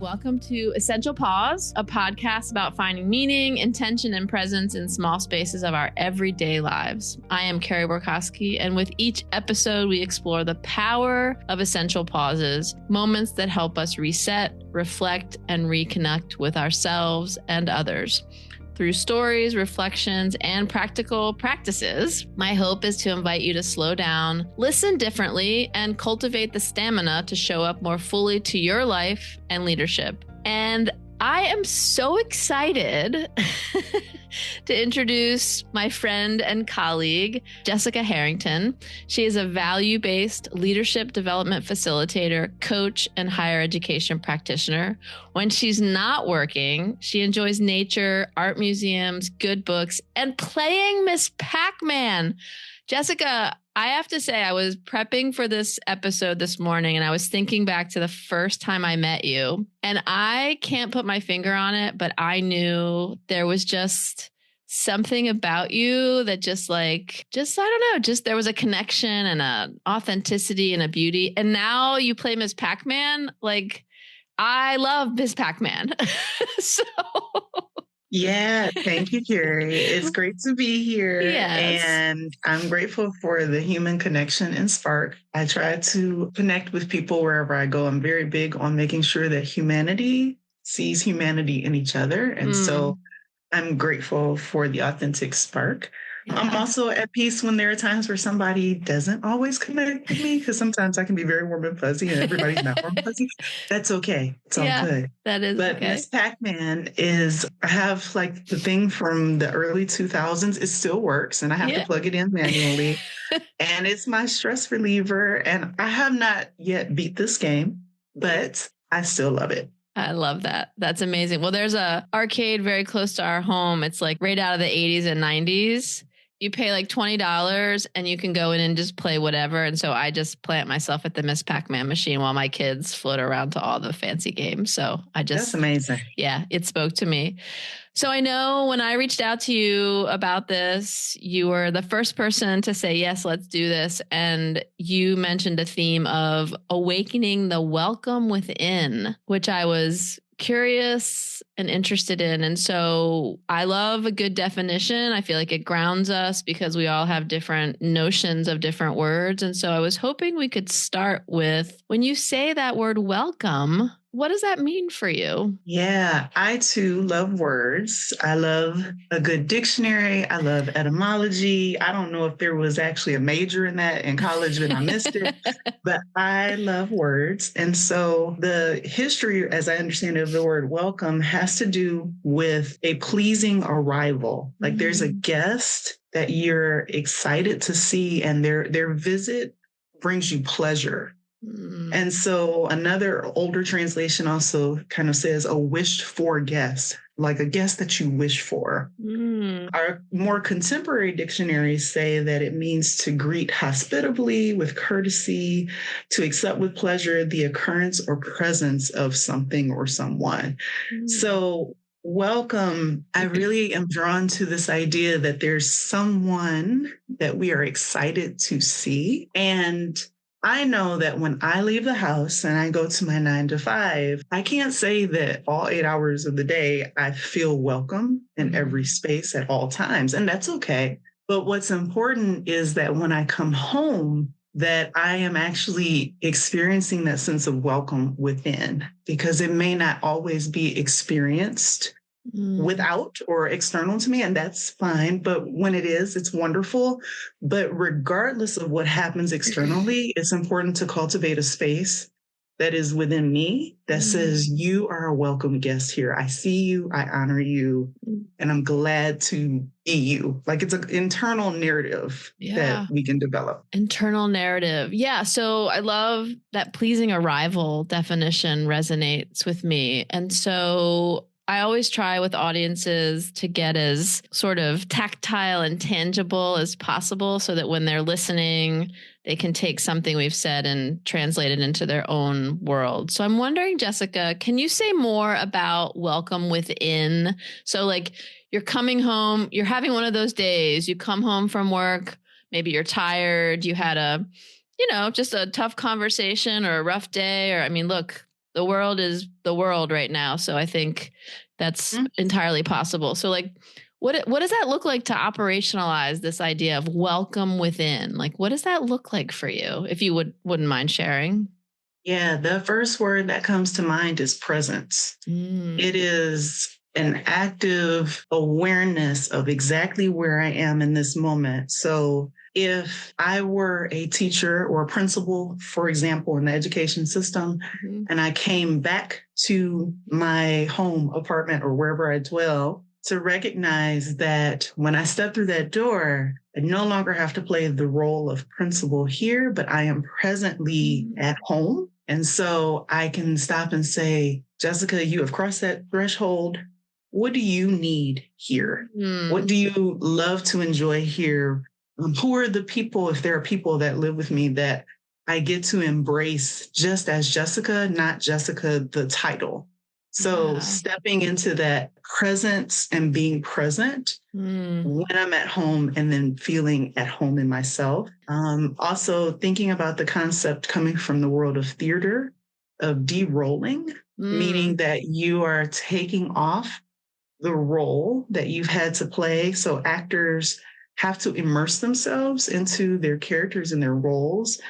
Welcome to Essential Pause, a podcast about finding meaning, intention, and presence in small spaces of our everyday lives. I am Carey, and with each episode, we explore the power of essential pauses, moments that help us reset, reflect, and reconnect with ourselves and others. Through stories, reflections, and practical practices, my hope is to invite you to slow down, listen differently, and cultivate the stamina to show up more fully to your life and leadership. And I am so excited to introduce my friend and colleague, Jessica Harrington. She is a value-based leadership development facilitator, coach, and higher education practitioner. When she's not working, she enjoys nature, art museums, good books, and playing Miss Pac-Man. Jessica, I have to say, I was prepping for this episode this morning and I was thinking back to the first time I met you, and I can't put my finger on it, but I knew there was just something about you that I don't know, just there was a connection and a authenticity and a beauty. And now you play Miss Pac-Man. Like, I love Miss Pac-Man. So yeah, thank you, Carey. It's great to be here. Yes. And I'm grateful for the human connection and spark. I try to connect with people wherever I go. I'm very big on making sure that humanity sees humanity in each other. And so I'm grateful for the authentic spark. Yeah. I'm also at peace when there are times where somebody doesn't always connect with me, because sometimes I can be very warm and fuzzy and everybody's not warm and fuzzy. That's okay. It's all good. That is But okay. Miss Pac-Man I have like the thing from the early 2000s. It still works and I have to plug it in manually. And it's my stress reliever. And I have not yet beat this game, but I still love it. I love that. That's amazing. Well, there's a arcade very close to our home. It's like right out of the 80s and 90s. You pay like $20 and you can go in and just play whatever. And so I just plant myself at the Miss Pac-Man machine while my kids float around to all the fancy games. So that's amazing. Yeah, it spoke to me. So I know when I reached out to you about this, you were the first person to say, yes, let's do this. And you mentioned a theme of awakening the welcome within, which I was curious and interested in. And so I love a good definition. I feel like it grounds us because we all have different notions of different words. And so I was hoping we could start with, when you say that word welcome, what does that mean for you? Yeah, I too love words. I love a good dictionary. I love etymology. I don't know if there was actually a major in that in college and I missed it, but I love words. And so the history, as I understand it, of the word welcome has to do with a pleasing arrival. Like there's a guest that you're excited to see and their visit brings you pleasure. And so another older translation also kind of says a wished for guest, like a guest that you wish for. Our more contemporary dictionaries say that it means to greet hospitably, with courtesy, to accept with pleasure the occurrence or presence of something or someone. So welcome. I really am drawn to this idea that there's someone that we are excited to see. And I know that when I leave the house and I go to my 9 to 5, I can't say that all 8 hours of the day I feel welcome in every space at all times. And that's okay. But what's important is that when I come home, that I am actually experiencing that sense of welcome within, because it may not always be experienced without or external to me, and that's fine. But when it is, it's wonderful. But regardless of what happens externally, it's important to cultivate a space that is within me that says, you are a welcome guest here. I see you, I honor you, and I'm glad to be you. Like it's an internal narrative that we can develop. Internal narrative. Yeah. So I love that pleasing arrival definition resonates with me. And so I always try with audiences to get as sort of tactile and tangible as possible so that when they're listening, they can take something we've said and translate it into their own world. So I'm wondering, Jessica, can you say more about welcome within? So like you're coming home, you're having one of those days, you come home from work, maybe you're tired, you had just a tough conversation or a rough day, or I mean, look, the world is the world right now. So I think that's entirely possible. So like, what does that look like to operationalize this idea of welcome within? Like, what does that look like for you? If you wouldn't mind sharing. Yeah, the first word that comes to mind is presence. It is an active awareness of exactly where I am in this moment. So if I were a teacher or a principal, for example, in the education system, and I came back to my home apartment or wherever I dwell, to recognize that when I step through that door, I no longer have to play the role of principal here, but I am presently at home. And so I can stop and say, Jessica, you have crossed that threshold. What do you need here? What do you love to enjoy here? Who are the people, if there are people that live with me, that I get to embrace just as Jessica, not Jessica, the title. So stepping into that presence and being present when I'm at home and then feeling at home in myself. Also thinking about the concept coming from the world of theater, of de-rolling, meaning that you are taking off the role that you've had to play. So actors have to immerse themselves into their characters and their roles.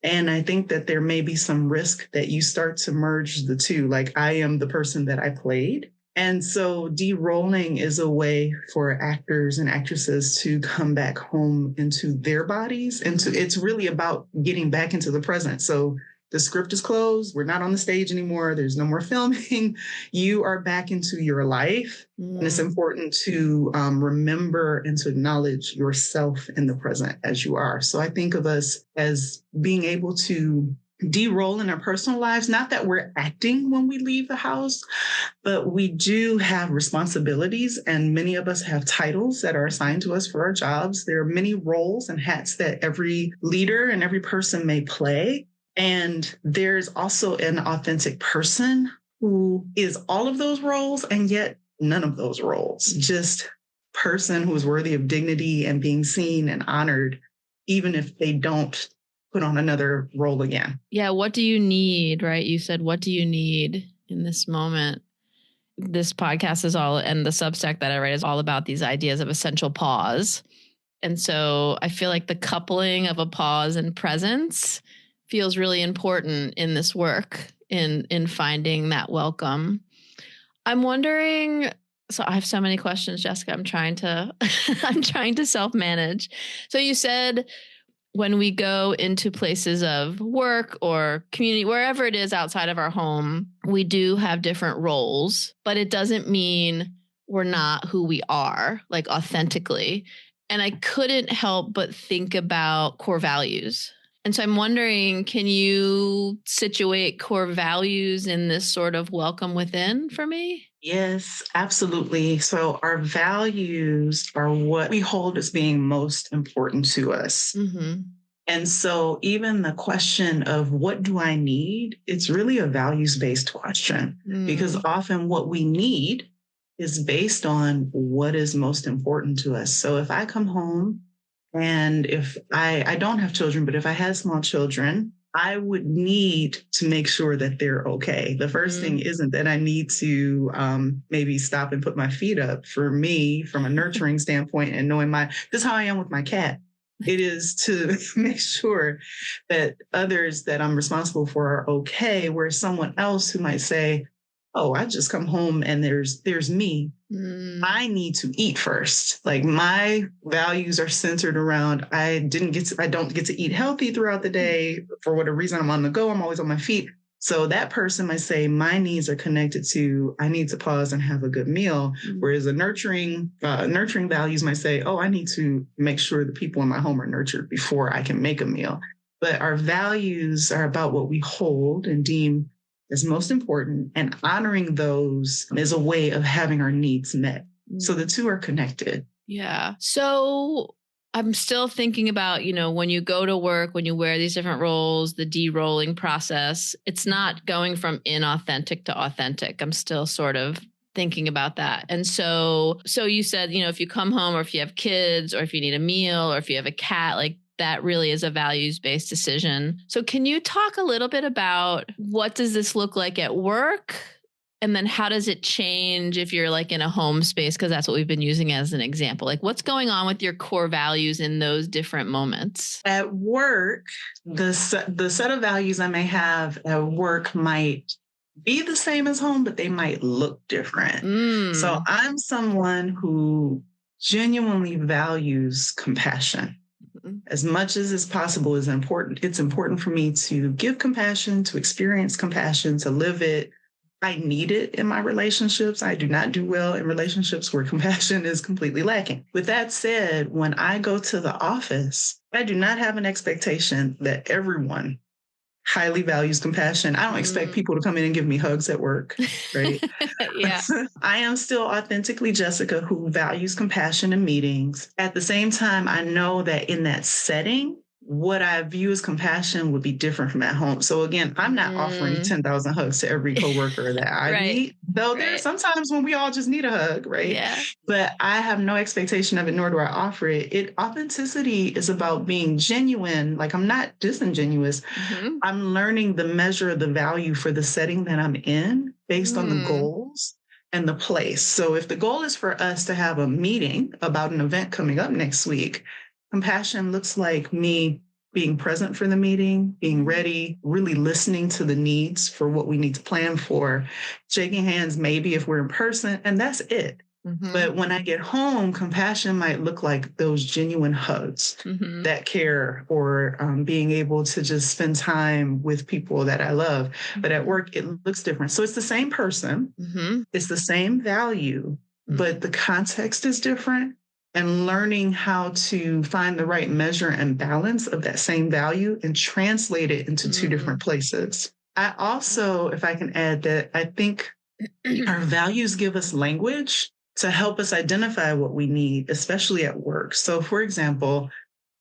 And I think that there may be some risk that you start to merge the two. Like, I am the person that I played. And so de-rolling is a way for actors and actresses to come back home into their bodies. And it's really about getting back into the present. So the script is closed. We're not on the stage anymore. There's no more filming. You are back into your life. And it's important to remember and to acknowledge yourself in the present as you are. So I think of us as being able to de-roll in our personal lives. Not that we're acting when we leave the house, but we do have responsibilities. And many of us have titles that are assigned to us for our jobs. There are many roles and hats that every leader and every person may play. And there's also an authentic person who is all of those roles and yet none of those roles. Just person who is worthy of dignity and being seen and honored, even if they don't put on another role again. Yeah. What do you need, right? You said, what do you need in this moment? This podcast is all, and the Substack that I write is all about these ideas of essential pause. And so I feel like the coupling of a pause and presence feels really important in this work, in finding that welcome. I'm wondering, so I have so many questions, Jessica. I'm trying to self-manage. So you said when we go into places of work or community, wherever it is outside of our home, we do have different roles, but it doesn't mean we're not who we are, like authentically. And I couldn't help but think about core values. And so I'm wondering, can you situate core values in this sort of welcome within for me? Yes, absolutely. So our values are what we hold as being most important to us. And so even the question of what do I need, it's really a values-based question, because often what we need is based on what is most important to us. So if I come home and if I don't have children, but if I had small children, I would need to make sure that they're okay. The first thing isn't that I need to maybe stop and put my feet up. For me, from a nurturing standpoint and knowing this is how I am with my cat. It is to make sure that others that I'm responsible for are okay, where someone else who might say, oh, I just come home and there's me. I need to eat first. Like, my values are centered around, I don't get to eat healthy throughout the day. For whatever reason, I'm on the go. I'm always on my feet. So that person might say my needs are connected to, I need to pause and have a good meal. Whereas a nurturing values might say, oh, I need to make sure the people in my home are nurtured before I can make a meal. But our values are about what we hold and deem as most important, and honoring those is a way of having our needs met. So the two are connected. Yeah. So I'm still thinking about, when you go to work, when you wear these different roles, the de-rolling process, it's not going from inauthentic to authentic. I'm still sort of thinking about that. And so you said, if you come home or if you have kids or if you need a meal or if you have a cat, like that really is a values-based decision. So can you talk a little bit about what does this look like at work? And then how does it change if you're like in a home space? Because that's what we've been using as an example. Like what's going on with your core values in those different moments? At work, the set of values I may have at work might be the same as home, but they might look different. So I'm someone who genuinely values compassion. As much as is possible is important. It's important for me to give compassion, to experience compassion, to live it. I need it in my relationships. I do not do well in relationships where compassion is completely lacking. With that said, when I go to the office, I do not have an expectation that everyone highly values compassion. I don't expect people to come in and give me hugs at work, right? Yeah. I am still authentically Jessica who values compassion in meetings. At the same time, I know that in that setting, what I view as compassion would be different from at home. So again, I'm not offering 10,000 hugs to every coworker that I meet, though there are sometimes when we all just need a hug, right? Yeah. But I have no expectation of it, nor do I offer it. Authenticity is about being genuine. Like I'm not disingenuous. I'm learning the measure of the value for the setting that I'm in based on the goals and the place. So if the goal is for us to have a meeting about an event coming up next week, compassion looks like me being present for the meeting, being ready, really listening to the needs for what we need to plan for, shaking hands maybe if we're in person, and that's it. But when I get home, compassion might look like those genuine hugs, that care, or being able to just spend time with people that I love. But at work, it looks different. So it's the same person, it's the same value, but the context is different. And learning how to find the right measure and balance of that same value and translate it into two different places. I also, if I can add that, I think our values give us language to help us identify what we need, especially at work. So for example,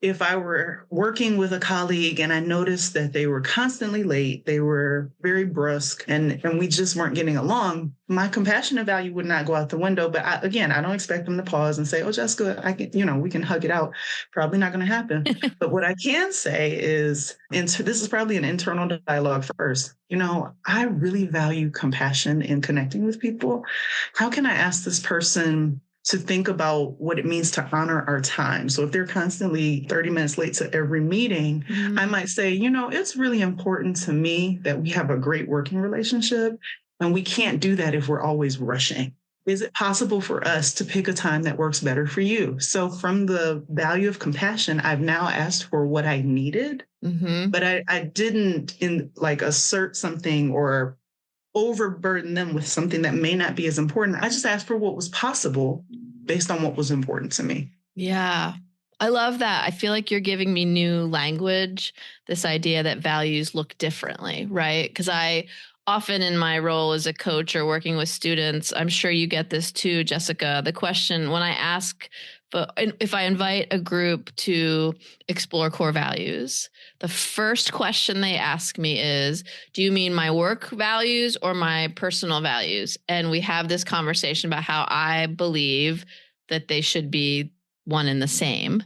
if I were working with a colleague and I noticed that they were constantly late, they were very brusque, and we just weren't getting along, my compassionate value would not go out the window. But I don't expect them to pause and say, "Oh, Jessica, we can hug it out." Probably not going to happen. But what I can say is, this is probably an internal dialogue first. I really value compassion in connecting with people. How can I ask this person to think about what it means to honor our time? So if they're constantly 30 minutes late to every meeting, I might say, it's really important to me that we have a great working relationship, and we can't do that if we're always rushing. Is it possible for us to pick a time that works better for you? So from the value of compassion, I've now asked for what I needed, but I didn't assert something or overburden them with something that may not be as important. I just asked for what was possible based on what was important to me. Yeah. I love that. I feel like you're giving me new language, this idea that values look differently, right? Because I often in my role as a coach or working with students, I'm sure you get this too, Jessica. The question when I ask, if I invite a group to explore core values, the first question they ask me is, do you mean my work values or my personal values? And we have this conversation about how I believe that they should be one and the same.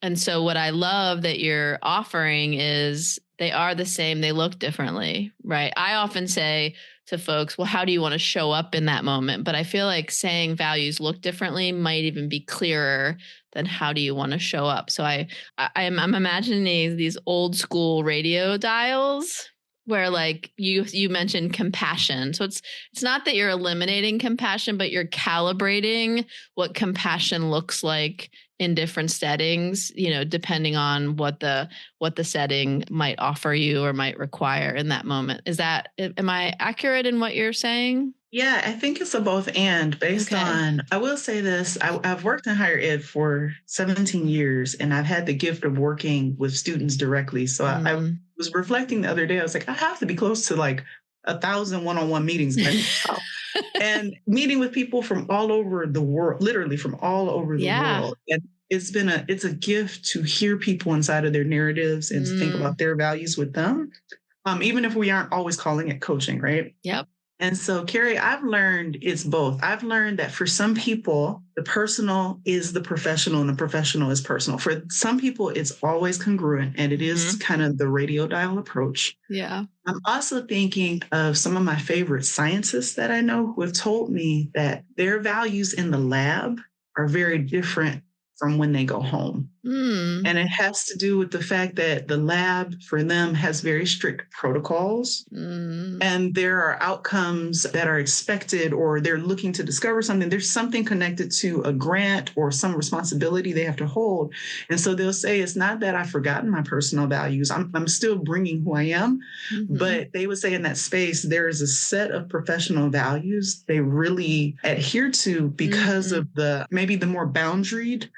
And so what I love that you're offering is they are the same, they look differently, right? I often say to folks, well, how do you want to show up in that moment? But I feel like saying values look differently might even be clearer than how do you want to show up. So I'm imagining these old school radio dials where like you mentioned compassion. So it's not that you're eliminating compassion, but you're calibrating what compassion looks like in different settings, depending on what the setting might offer you or might require in that moment. Am I accurate in what you're saying? Yeah, I think it's a both and based on, I will say this, I've worked in higher ed for 17 years and I've had the gift of working with students directly. So I was reflecting the other day, I was like, I have to be close to like 1,000 one-on-one meetings. And meeting with people from all over the world, literally from all over the world. And it's a gift to hear people inside of their narratives and to think about their values with them. Even if we aren't always calling it coaching, right? Yep. And so, Carey, I've learned it's both. I've learned that for some people, the personal is the professional and the professional is personal. For some people, it's always congruent and it is kind of the radio dial approach. Yeah. I'm also thinking of some of my favorite scientists that I know who have told me that their values in the lab are very different from when they go home. And it has to do with the fact that the lab for them has very strict protocols and there are outcomes that are expected or they're looking to discover something. There's something connected to a grant or some responsibility they have to hold. And so they'll say, it's not that I've forgotten my personal values. I'm still bringing who I am. But they would say in that space, there is a set of professional values they really adhere to because of maybe the more boundaried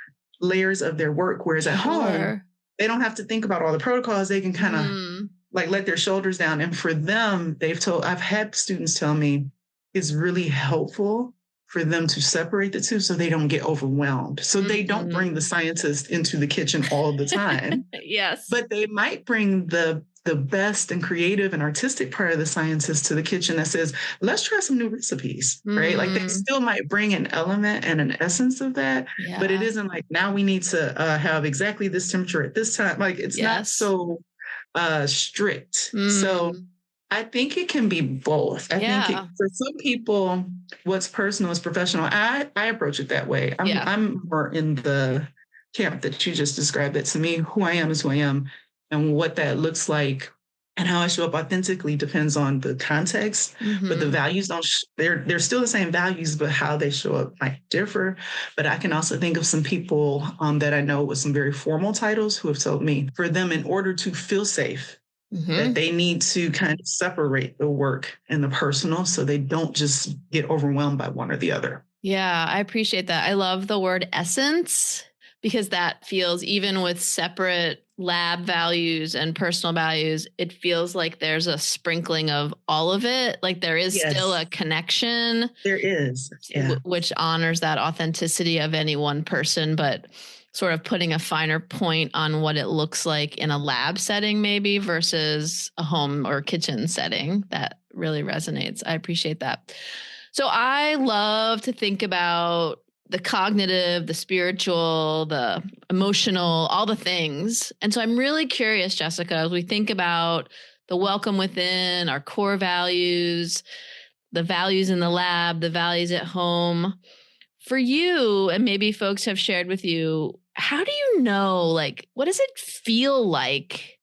layers of their work. Whereas at home, they don't have to think about all the protocols. They can kind of like let their shoulders down. And for them, I've had students tell me it's really helpful for them to separate the two so they don't get overwhelmed. So they don't bring the scientist into the kitchen all the time. Yes. But they might bring the best and creative and artistic part of the scientist to the kitchen that says, let's try some new recipes, right? Like they still might bring an element and an essence of that, but it isn't like, now we need to have exactly this temperature at this time. Like it's not so strict. So I think it can be both. I think for some people, what's personal is professional. I approach it that way. I'm more in the camp that you just described. That to me, who I am is who I am. And what that looks like and how I show up authentically depends on the context. But the values they're still the same values, but how they show up might differ. But I can also think of some people that I know with some very formal titles who have told me for them, in order to feel safe, that they need to kind of separate the work and the personal so they don't just get overwhelmed by one or the other. Yeah, I appreciate that. I love the word essence because that feels, even with separate lab values and personal values, it feels like there's a sprinkling of all of it. Like there is still a connection. There is. Which honors that authenticity of any one person, but sort of putting a finer point on what it looks like in a lab setting maybe versus a home or kitchen setting. That really resonates. I appreciate that. So I love to think about the cognitive, the spiritual, the emotional, all the things. And so I'm really curious, Jessica, as we think about the welcome within, our core values, the values in the lab, the values at home, for you, and maybe folks have shared with you, how do you know, like, what does it feel like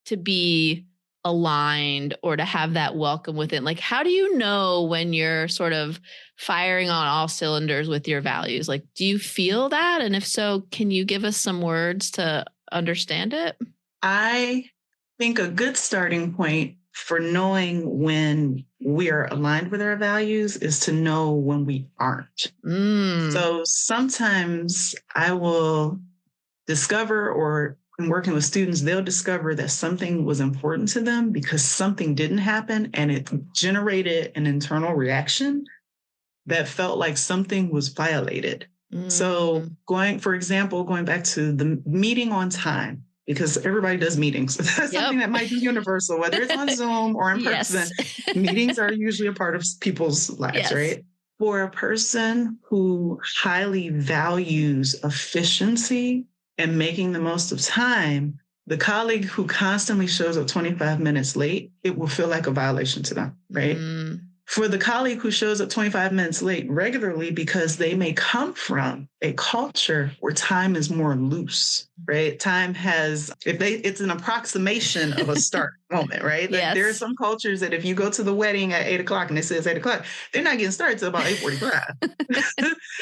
to be aligned or to have that welcome within? Like, how do you know when you're sort of firing on all cylinders with your values? Like, do you feel that? And if so, can you give us some words to understand it? I think a good starting point for knowing when we are aligned with our values is to know when we aren't. So sometimes I will discover, or in working with students, they'll discover that something was important to them because something didn't happen and it generated an internal reaction that felt like something was violated. So going back to the meeting on time, because everybody does meetings. That's something that might be universal, whether it's on Zoom or in person. Meetings are usually a part of people's lives, right? For a person who highly values efficiency and making the most of time, the colleague who constantly shows up 25 minutes late, it will feel like a violation to them, right? For the colleague who shows up 25 minutes late regularly, because they may come from a culture where time is more loose, right? Time has, it's an approximation of a start moment, right? Like there are some cultures that if you go to the wedding at 8 o'clock and it says 8 o'clock, they're not getting started until about 8:45.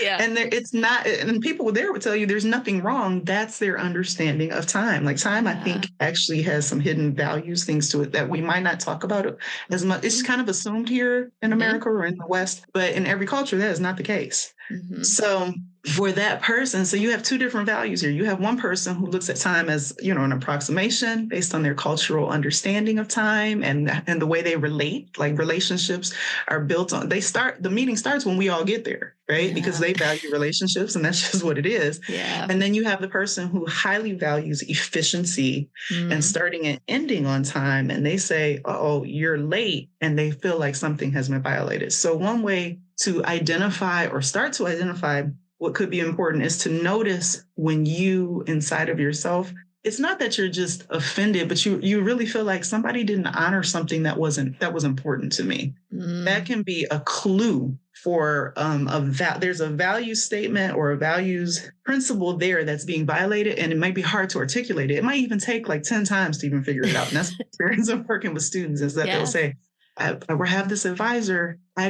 And it's not, and people there would tell you there's nothing wrong. That's their understanding of time. Like time, I think actually has some hidden values, things to it that we might not talk about as much. It's kind of assumed here in America or in the West, but in every culture, that is not the case. So for that person, so you have two different values here. You have one person who looks at time as, an approximation based on their cultural understanding of time and the way they relate, like relationships are built on, the meeting starts when we all get there. right? Because Yeah. they value relationships and that's just what it is. Yeah. And then you have the person who highly values efficiency and starting and ending on time. And they say, oh, you're late. And they feel like something has been violated. So one way to identify or start to identify what could be important is to notice when you inside of yourself, it's not that you're just offended, but you really feel like somebody didn't honor something that was important to me. That can be a clue for there's a value statement or a values principle there that's being violated, and it might be hard to articulate it. It might even take like 10 times to even figure it out. And that's the experience of working with students is that they'll say, I have this advisor. I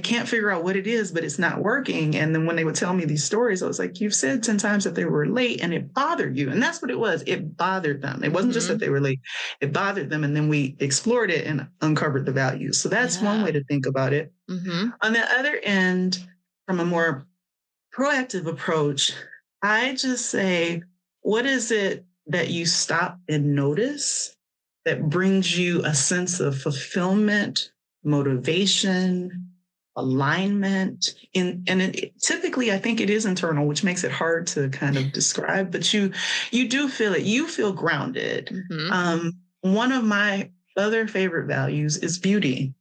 can't figure out what it is, but it's not working. And then when they would tell me these stories, I was like, you've said 10 times that they were late and it bothered you. And that's what it was. It bothered them. It wasn't just that they were late. It bothered them. And then we explored it and uncovered the values. So that's one way to think about it. On the other end, from a more proactive approach, I just say, what is it that you stop and notice that brings you a sense of fulfillment, motivation, alignment? Typically, I think it is internal, which makes it hard to kind of describe, but you do feel it. You feel grounded. One of my other favorite values is beauty.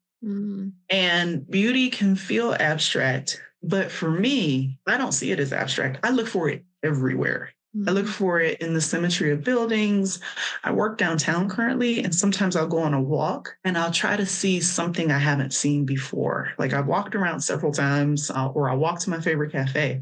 And beauty can feel abstract, but for me, I don't see it as abstract. I look for it everywhere. I look for it in the symmetry of buildings. I work downtown currently, and sometimes I'll go on a walk and I'll try to see something I haven't seen before. Like I've walked around several times, or I'll walk to my favorite cafe.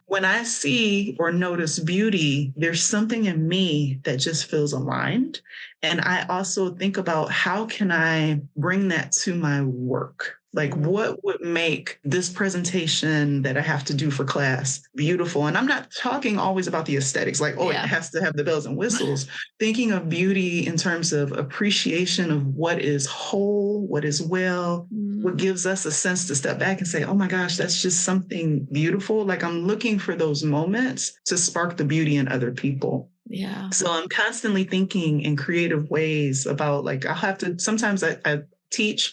When I see or notice beauty, there's something in me that just feels aligned. And I also think about how can I bring that to my work? Like what would make this presentation that I have to do for class beautiful? And I'm not talking always about the aesthetics, like, it has to have the bells and whistles. Thinking of beauty in terms of appreciation of what is whole, what is well, what gives us a sense to step back and say, oh my gosh, that's just something beautiful. Like I'm looking for those moments to spark the beauty in other people. Yeah. So I'm constantly thinking in creative ways about sometimes I teach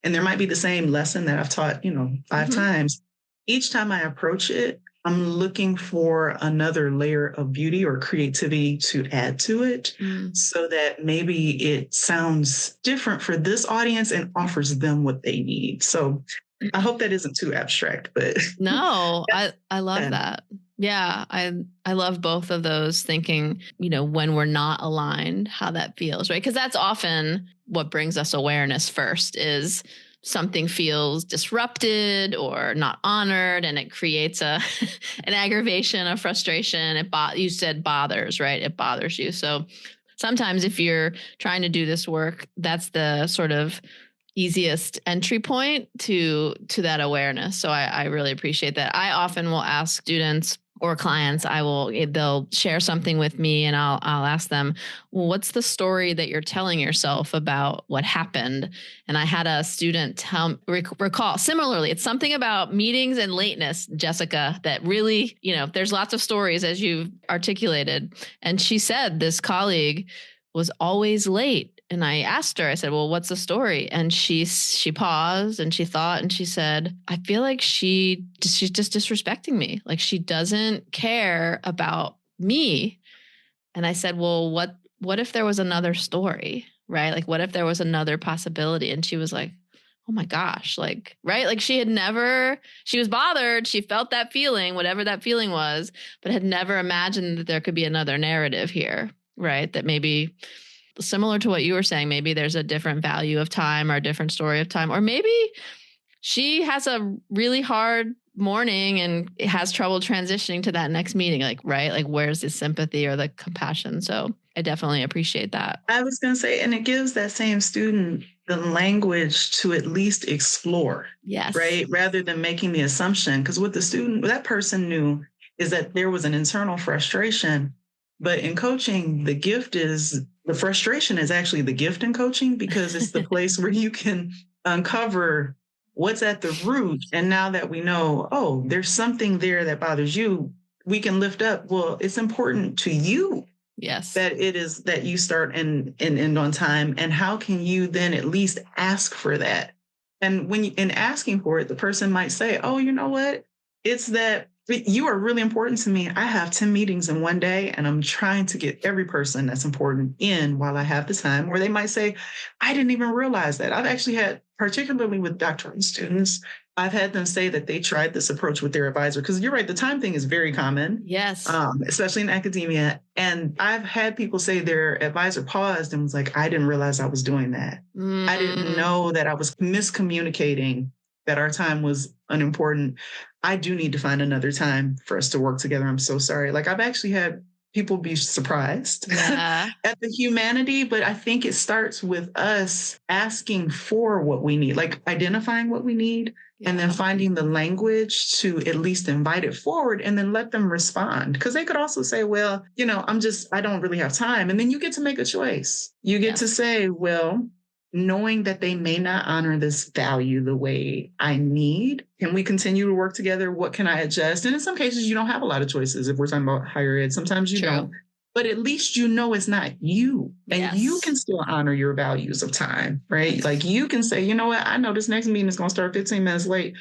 and there might be the same lesson that I've taught, 5 times. Each time I approach it, I'm looking for another layer of beauty or creativity to add to it so that maybe it sounds different for this audience and offers them what they need. So I hope that isn't too abstract, but no, I love that. Yeah, I love both of those, thinking, when we're not aligned, how that feels, right? Because that's often what brings us awareness first is something feels disrupted or not honored, and it creates an aggravation, a frustration. You said bothers, right? It bothers you. So sometimes if you're trying to do this work, that's the sort of easiest entry point to that awareness. So I really appreciate that. I often will ask students or clients, they'll share something with me and I'll ask them, well, what's the story that you're telling yourself about what happened? And I had a student recall similarly, it's something about meetings and lateness, Jessica, that really, there's lots of stories as you've articulated. And she said this colleague was always late. And I asked her, I said, well, what's the story? And she paused and she thought, and she said, I feel like she's just disrespecting me. Like she doesn't care about me. And I said, well, what if there was another story, right? Like, what if there was another possibility? And she was like, oh my gosh, like, right? Like she was bothered. She felt that feeling, whatever that feeling was, but had never imagined that there could be another narrative here, right? That maybe similar to what you were saying, maybe there's a different value of time or a different story of time, or maybe she has a really hard morning and has trouble transitioning to that next meeting. Like, right? Like, where's the sympathy or the compassion? So I definitely appreciate that. I was going to say, and it gives that same student the language to at least explore. Yes. Right. Rather than making the assumption, because what that person knew is that there was an internal frustration. But in coaching, the frustration is actually the gift in coaching, because it's the place where you can uncover what's at the root. And now that we know, oh, there's something there that bothers you, we can lift up. Well, it's important to you. Yes. That it is that you start and end on time. And how can you then at least ask for that? And in asking for it, the person might say, oh, you know what? It's that you are really important to me. I have 10 meetings in one day, and I'm trying to get every person that's important in while I have the time, where they might say, I didn't even realize that. I've actually had, particularly with doctoral students, I've had them say that they tried this approach with their advisor, because you're right, the time thing is very common. Yes. Especially in academia. And I've had people say their advisor paused and was like, I didn't realize I was doing that. I didn't know that I was miscommunicating, that our time was unimportant. I do need to find another time for us to work together. I'm so sorry. Like, I've actually had people be surprised at the humanity, but I think it starts with us asking for what we need, like identifying what we need, and then finding the language to at least invite it forward, and then let them respond. Because they could also say, well, I don't really have time. And then you get to make a choice. You get to say, well, knowing that they may not honor this value the way I need, can we continue to work together? What can I adjust? And in some cases, you don't have a lot of choices. If we're talking about higher ed, sometimes you don't. But at least it's not you. And you can still honor your values of time, right? Like, you can say, you know what? I know this next meeting is going to start 15 minutes late.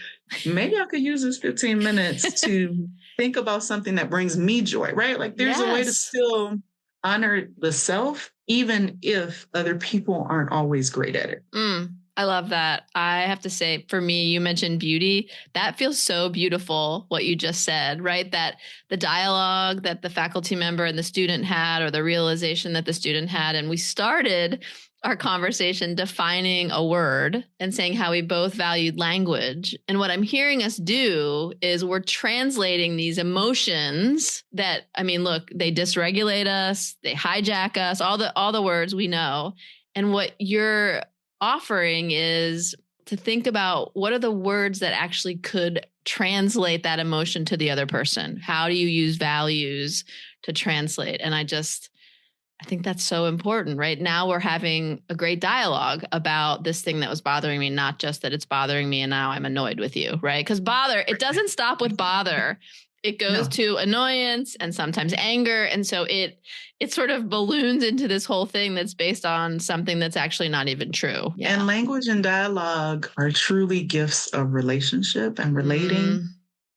Maybe I could use this 15 minutes to think about something that brings me joy, right? Like, there's a way to still honor the self, even if other people aren't always great at it. I love that. I have to say, for me, you mentioned beauty. That feels so beautiful, what you just said, right? That the dialogue that the faculty member and the student had, or the realization that the student had. And we started our conversation defining a word and saying how we both valued language. And what I'm hearing us do is we're translating these emotions that, look, they dysregulate us, they hijack us, all the words we know. And what you're offering is to think about, what are the words that actually could translate that emotion to the other person? How do you use values to translate? And I think that's so important. Right now, we're having a great dialogue about this thing that was bothering me, not just that it's bothering me and now I'm annoyed with you, right? Because it doesn't stop with bother. It goes to annoyance and sometimes anger. And so it sort of balloons into this whole thing that's based on something that's actually not even true. Yeah. And language and dialogue are truly gifts of relationship and relating.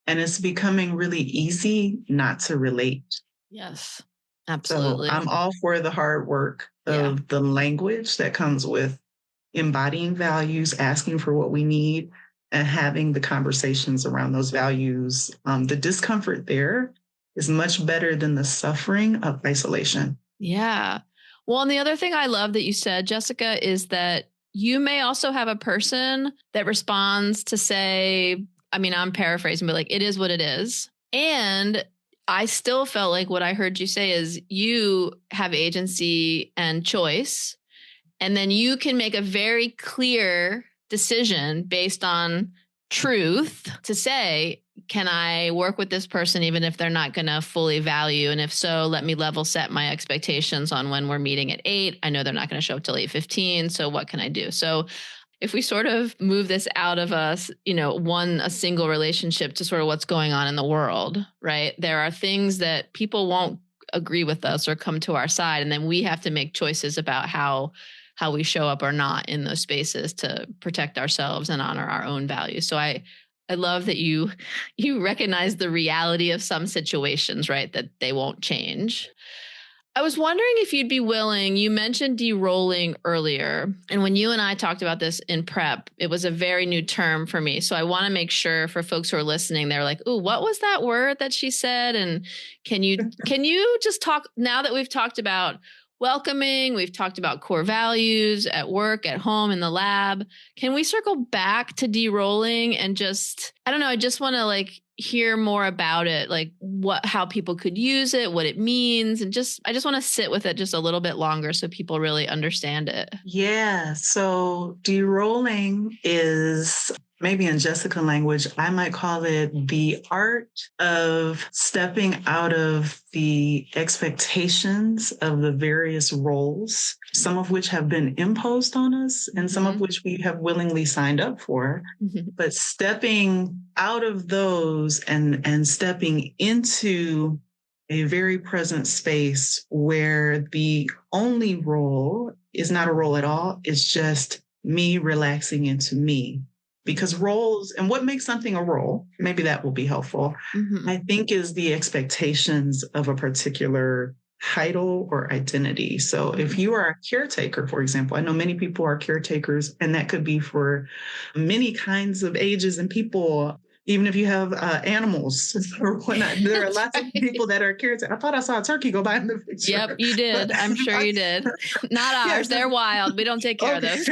And it's becoming really easy not to relate. Yes, absolutely. So I'm all for the hard work of the language that comes with embodying values, asking for what we need, and having the conversations around those values. The discomfort there is much better than the suffering of isolation. Yeah. Well, and the other thing I love that you said, Jessica, is that you may also have a person that responds to say, I'm paraphrasing, but like, it is what it is. And I still felt like what I heard you say is you have agency and choice, and then you can make a very clear decision based on truth to say, can I work with this person even if they're not going to fully value? And if so, let me level set my expectations on when we're meeting at 8. I know they're not going to show up till 8:15. So what can I do? So if we sort of move this out of us, a single relationship to sort of what's going on in the world, right? There are things that people won't agree with us or come to our side. And then we have to make choices about how we show up or not in those spaces to protect ourselves and honor our own values. So I love that you recognize the reality of some situations, right? That they won't change. I was wondering if you'd be willing, you mentioned de-rolling earlier. And when you and I talked about this in prep, it was a very new term for me. So I want to make sure for folks who are listening, they're like, ooh, what was that word that she said? And can you just talk, now that we've talked about welcoming, we've talked about core values at work, at home, in the lab, can we circle back to de-rolling and just, I don't know, I just want to hear more about it, like how people could use it, what it means, and I just want to sit with it just a little bit longer so people really understand it. Yeah. So de-rolling is, maybe in Jessica language, I might call it the art of stepping out of the expectations of the various roles, some of which have been imposed on us and some of which we have willingly signed up for, but stepping out of those and stepping into a very present space where the only role is not a role at all. It's just me relaxing into me. because roles and what makes something a role, maybe that will be helpful, I think is the expectations of a particular title or identity. So if you are a caretaker, for example, I know many people are caretakers, and that could be for many kinds of ages and people. Even if you have animals or whatnot, there are lots of people that are caretakers. I thought I saw a turkey go by in the picture. Yep, you did. I'm sure you did. Not ours. They're wild. We don't take care of those.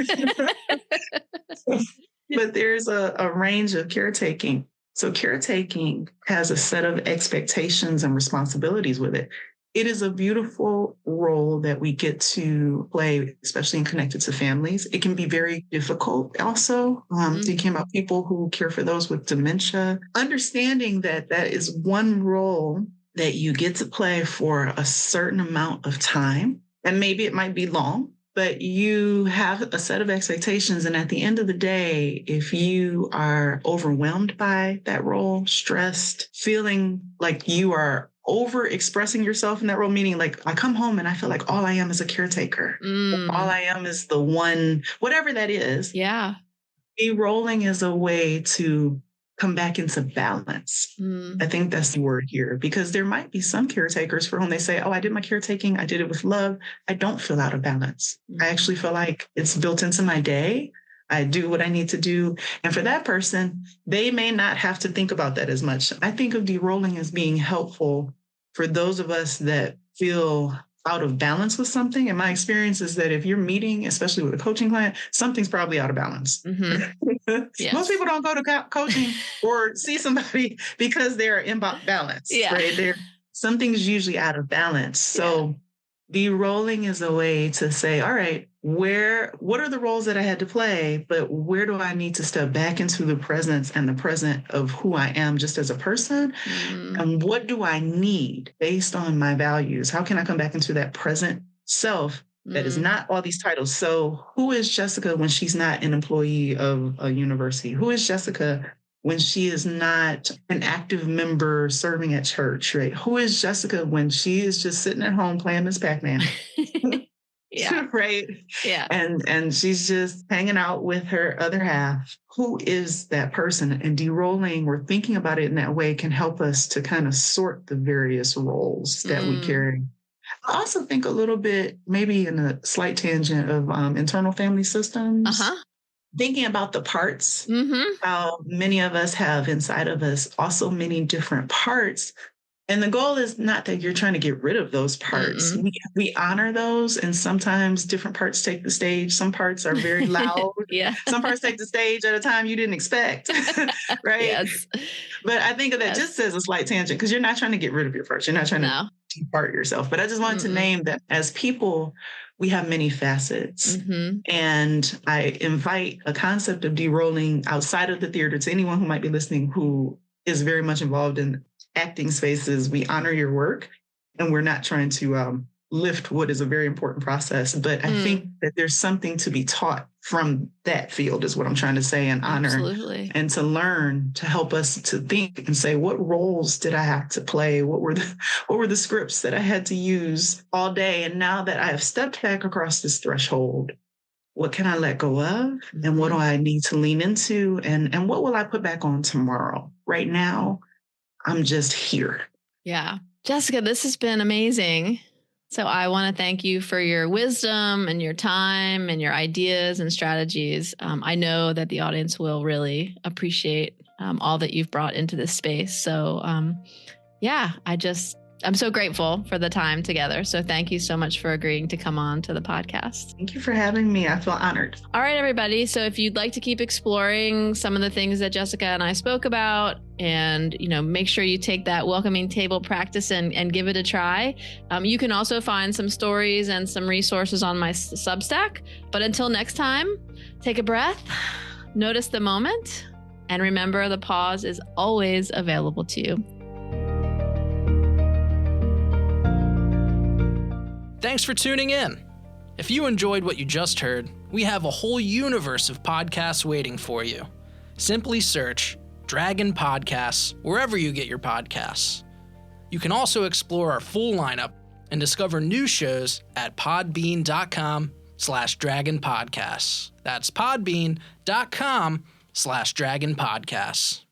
But there's a range of caretaking. So caretaking has a set of expectations and responsibilities with it. It is a beautiful role that we get to play, especially in connected to families. It can be very difficult also, thinking about people who care for those with dementia. Understanding that that is one role that you get to play for a certain amount of time, and maybe it might be long, but you have a set of expectations. And at the end of the day, if you are overwhelmed by that role, stressed, feeling like you are over expressing yourself in that role, meaning like I come home and I feel like all I am is a caretaker. All I am is the one, whatever that is. Yeah. De-rolling is a way to come back into balance. I think that's the word here, because there might be some caretakers for whom they say, oh, I did my caretaking. I did it with love. I don't feel out of balance. I actually feel like it's built into my day. I do what I need to do. And for that person, they may not have to think about that as much. I think of de-rolling as being helpful for those of us that feel out of balance with something. And my experience is that if you're meeting, especially with a coaching client, something's probably out of balance. Yes. Most people don't go to coaching or see somebody because they're in balance. Right? Something's usually out of balance. So de-rolling is a way to say, all right, what are the roles that I had to play, but where do I need to step back into the presence and the present of who I am just as a person? And what do I need based on my values? How can I come back into that present self that is not all these titles? So who is Jessica when she's not an employee of a university? Who is Jessica when she is not an active member serving at church, right? Who is Jessica when she is just sitting at home playing Miss Pac-Man? Right. Yeah. And she's just hanging out with her other half. Who is that person? And de-rolling or thinking about it in that way can help us to kind of sort the various roles that we carry. I also think a little bit, maybe in a slight tangent of internal family systems. Thinking about the parts, how many of us have inside of us also many different parts. And the goal is not that you're trying to get rid of those parts. We honor those. And sometimes different parts take the stage. Some parts are very loud. Some parts take the stage at a time you didn't expect. Right. Yes. But I think of that just as a slight tangent, because you're not trying to get rid of your parts. You're not trying to depart yourself. But I just wanted to name that as people, we have many facets. And I invite a concept of de-rolling outside of the theater to anyone who might be listening who is very much involved in acting spaces. We honor your work, and we're not trying to lift what is a very important process. But I think that there's something to be taught from that field is what I'm trying to say, and honor and to learn, to help us to think and say, what roles did I have to play? What were the scripts that I had to use all day? And now that I have stepped back across this threshold, what can I let go of? And what do I need to lean into? And what will I put back on tomorrow? Right now, I'm just here. Yeah. Jessica, this has been amazing. So I want to thank you for your wisdom and your time and your ideas and strategies. I know that the audience will really appreciate all that you've brought into this space. So I'm so grateful for the time together. So thank you so much for agreeing to come on to the podcast. Thank you for having me. I feel honored. All right, everybody. So if you'd like to keep exploring some of the things that Jessica and I spoke about, and, make sure you take that welcoming table practice and give it a try. You can also find some stories and some resources on my Substack. But until next time, take a breath, notice the moment, and remember the pause is always available to you. Thanks for tuning in. If you enjoyed what you just heard, we have a whole universe of podcasts waiting for you. Simply search Dragon Podcasts wherever you get your podcasts. You can also explore our full lineup and discover new shows at podbean.com/dragonpodcasts. That's podbean.com/dragonpodcasts. patreon.com/dragonpodcasts.